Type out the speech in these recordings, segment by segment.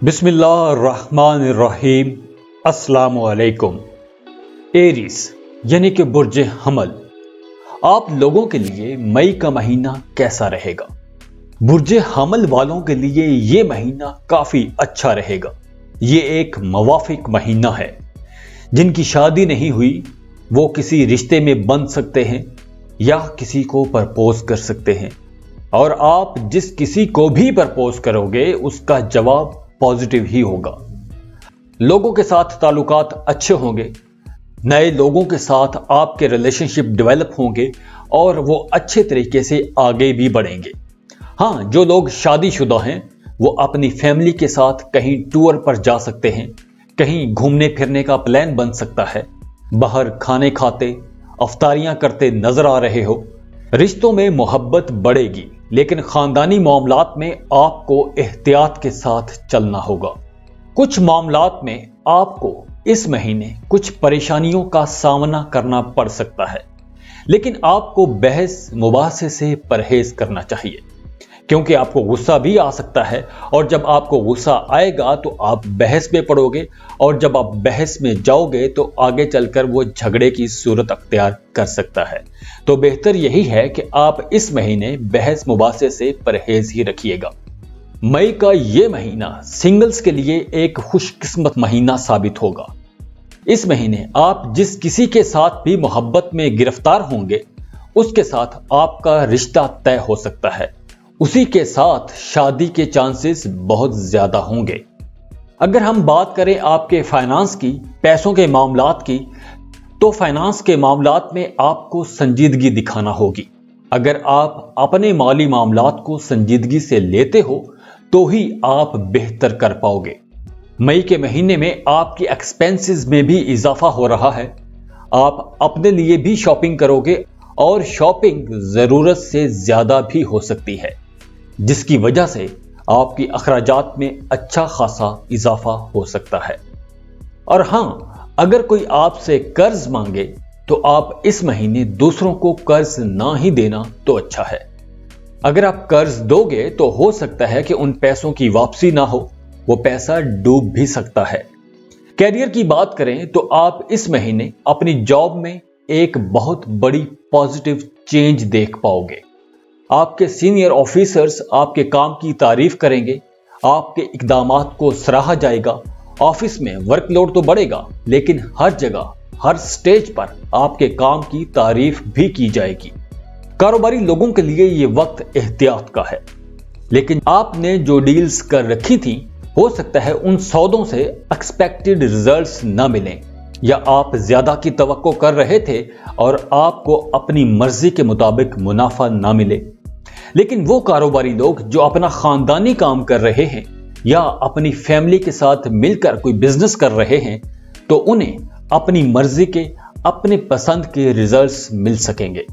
بسم اللہ الرحمن الرحیم۔ السلام علیکم۔ ایریس یعنی کہ برج حمل، آپ لوگوں کے لیے مئی کا مہینہ کیسا رہے گا؟ برج حمل والوں کے لیے یہ مہینہ کافی اچھا رہے گا۔ یہ ایک موافق مہینہ ہے۔ جن کی شادی نہیں ہوئی وہ کسی رشتے میں بن سکتے ہیں یا کسی کو پرپوز کر سکتے ہیں، اور آپ جس کسی کو بھی پرپوز کرو گے اس کا جواب پازیٹیو ہی ہوگا۔ لوگوں کے ساتھ تعلقات اچھے ہوں گے، نئے لوگوں کے ساتھ آپ کے ریلیشن شپ ڈیولپ ہوں گے اور وہ اچھے طریقے سے آگے بھی بڑھیں گے۔ ہاں، جو لوگ شادی شدہ ہیں وہ اپنی فیملی کے ساتھ کہیں ٹور پر جا سکتے ہیں، کہیں گھومنے پھرنے کا پلان بن سکتا ہے، باہر کھانے کھاتے افطاریاں کرتے نظر آ رہے ہو۔ رشتوں میں محبت بڑھے گی، لیکن خاندانی معاملات میں آپ کو احتیاط کے ساتھ چلنا ہوگا۔ کچھ معاملات میں آپ کو اس مہینے کچھ پریشانیوں کا سامنا کرنا پڑ سکتا ہے، لیکن آپ کو بحث مباحثے سے پرہیز کرنا چاہیے، کیونکہ آپ کو غصہ بھی آ سکتا ہے، اور جب آپ کو غصہ آئے گا تو آپ بحث میں پڑو گے، اور جب آپ بحث میں جاؤ گے تو آگے چل کر وہ جھگڑے کی صورت اختیار کر سکتا ہے۔ تو بہتر یہی ہے کہ آپ اس مہینے بحث مباحثے سے پرہیز ہی رکھیے گا۔ مئی کا یہ مہینہ سنگلز کے لیے ایک خوش قسمت مہینہ ثابت ہوگا۔ اس مہینے آپ جس کسی کے ساتھ بھی محبت میں گرفتار ہوں گے اس کے ساتھ آپ کا رشتہ طے ہو سکتا ہے، اسی کے ساتھ شادی کے چانسز بہت زیادہ ہوں گے۔ اگر ہم بات کریں آپ کے فائنانس کی، پیسوں کے معاملات کی، تو فائنانس کے معاملات میں آپ کو سنجیدگی دکھانا ہوگی۔ اگر آپ اپنے مالی معاملات کو سنجیدگی سے لیتے ہو تو ہی آپ بہتر کر پاؤ گے۔ مئی کے مہینے میں آپ کی ایکسپینسز میں بھی اضافہ ہو رہا ہے۔ آپ اپنے لیے بھی شاپنگ کرو گے، اور شاپنگ ضرورت سے زیادہ بھی ہو سکتی ہے، جس کی وجہ سے آپ کی اخراجات میں اچھا خاصا اضافہ ہو سکتا ہے۔ اور ہاں، اگر کوئی آپ سے قرض مانگے تو آپ اس مہینے دوسروں کو قرض نہ ہی دینا تو اچھا ہے۔ اگر آپ قرض دو گے تو ہو سکتا ہے کہ ان پیسوں کی واپسی نہ ہو، وہ پیسہ ڈوب بھی سکتا ہے۔ کیریئر کی بات کریں تو آپ اس مہینے اپنی جاب میں ایک بہت بڑی پازیٹیو چینج دیکھ پاؤ گے۔ آپ کے سینئر آفیسرز آپ کے کام کی تعریف کریں گے، آپ کے اقدامات کو سراہا جائے گا۔ آفس میں ورک لوڈ تو بڑھے گا، لیکن ہر جگہ ہر سٹیج پر آپ کے کام کی تعریف بھی کی جائے گی۔ کاروباری لوگوں کے لیے یہ وقت احتیاط کا ہے، لیکن آپ نے جو ڈیلز کر رکھی تھیں ہو سکتا ہے ان سودوں سے ایکسپیکٹڈ ریزلٹس نہ ملیں، یا آپ زیادہ کی توقع کر رہے تھے اور آپ کو اپنی مرضی کے مطابق منافع نہ ملے۔ لیکن وہ کاروباری لوگ جو اپنا خاندانی کام کر رہے ہیں یا اپنی فیملی کے ساتھ مل کر کوئی بزنس کر رہے ہیں تو انہیں اپنی مرضی کے، اپنے پسند کے ریزلٹس مل سکیں گے۔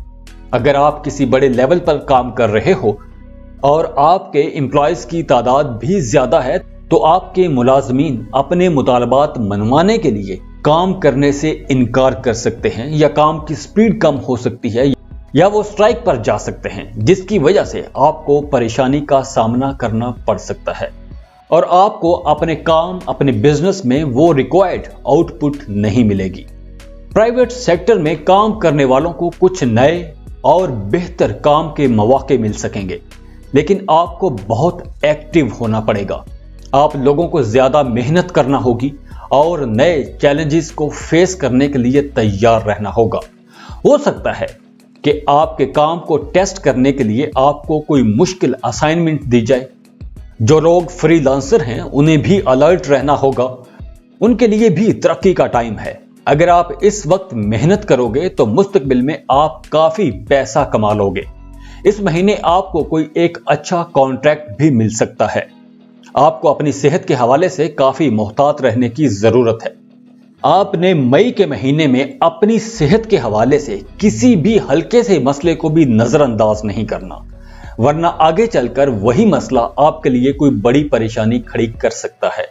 اگر آپ کسی بڑے لیول پر کام کر رہے ہو اور آپ کے امپلائیز کی تعداد بھی زیادہ ہے تو آپ کے ملازمین اپنے مطالبات منوانے کے لیے کام کرنے سے انکار کر سکتے ہیں، یا کام کی سپیڈ کم ہو سکتی ہے، یا وہ سٹرائک پر جا سکتے ہیں، جس کی وجہ سے آپ کو پریشانی کا سامنا کرنا پڑ سکتا ہے، اور آپ کو اپنے کام، اپنے بزنس میں وہ ریکوائرڈ آؤٹ پٹ نہیں ملے گی۔ پرائیویٹ سیکٹر میں کام کرنے والوں کو کچھ نئے اور بہتر کام کے مواقع مل سکیں گے، لیکن آپ کو بہت ایکٹیو ہونا پڑے گا۔ آپ لوگوں کو زیادہ محنت کرنا ہوگی اور نئے چیلنجز کو فیس کرنے کے لیے تیار رہنا ہوگا۔ ہو سکتا ہے کہ آپ کے کام کو ٹیسٹ کرنے کے لیے آپ کو کوئی مشکل اسائنمنٹ دی جائے۔ جو لوگ فری لانسر ہیں انہیں بھی الرٹ رہنا ہوگا، ان کے لیے بھی ترقی کا ٹائم ہے۔ اگر آپ اس وقت محنت کرو گے تو مستقبل میں آپ کافی پیسہ کما لو گے۔ اس مہینے آپ کو کوئی ایک اچھا کانٹریکٹ بھی مل سکتا ہے۔ آپ کو اپنی صحت کے حوالے سے کافی محتاط رہنے کی ضرورت ہے۔ آپ نے مئی کے مہینے میں اپنی صحت کے حوالے سے کسی بھی ہلکے سے مسئلے کو بھی نظر انداز نہیں کرنا، ورنہ آگے چل کر وہی مسئلہ آپ کے لیے کوئی بڑی پریشانی کھڑی کر سکتا ہے۔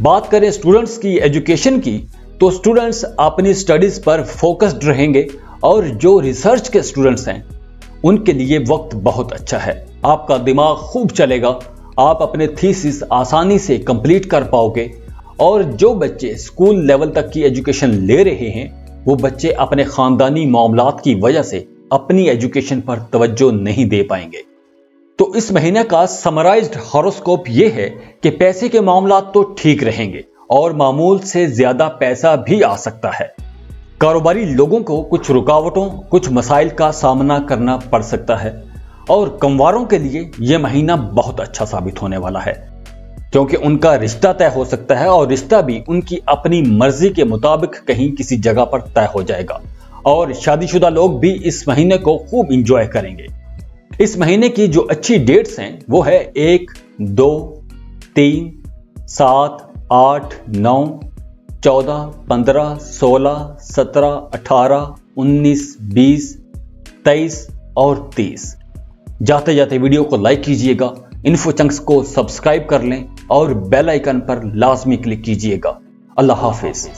بات کریں اسٹوڈنٹس کی ایجوکیشن کی تو اسٹوڈنٹس اپنی سٹڈیز پر فوکسڈ رہیں گے، اور جو ریسرچ کے اسٹوڈنٹس ہیں ان کے لیے وقت بہت اچھا ہے۔ آپ کا دماغ خوب چلے گا آپ اپنے تھیسس آسانی سے کمپلیٹ کر پاؤ گے، اور جو بچے اسکول لیول تک کی ایجوکیشن لے رہے ہیں وہ بچے اپنے خاندانی معاملات کی وجہ سے اپنی ایجوکیشن پر توجہ نہیں دے پائیں گے۔ تو اس مہینے کا سمرائزڈ ہاروسکوپ یہ ہے کہ پیسے کے معاملات تو ٹھیک رہیں گے اور معمول سے زیادہ پیسہ بھی آ سکتا ہے۔ کاروباری لوگوں کو کچھ رکاوٹوں، کچھ مسائل کا سامنا کرنا پڑ سکتا ہے، اور کمواروں کے لیے یہ مہینہ بہت اچھا ثابت ہونے والا ہے، کیونکہ ان کا رشتہ طے ہو سکتا ہے، اور رشتہ بھی ان کی اپنی مرضی کے مطابق کہیں کسی جگہ پر طے ہو جائے گا، اور شادی شدہ لوگ بھی اس مہینے کو خوب انجوائے کریں گے۔ اس مہینے کی جو اچھی ڈیٹس ہیں وہ ہے 1، 2، 3، 7، 8، 9، 14، 15، 16، 17، 18، 19، 20، 23 اور 30۔ جاتے جاتے ویڈیو کو لائک کیجئے گا، انفو چنکس کو سبسکرائب کر لیں اور بیل آئیکن پر لازمی کلک کیجئے گا۔ اللہ حافظ۔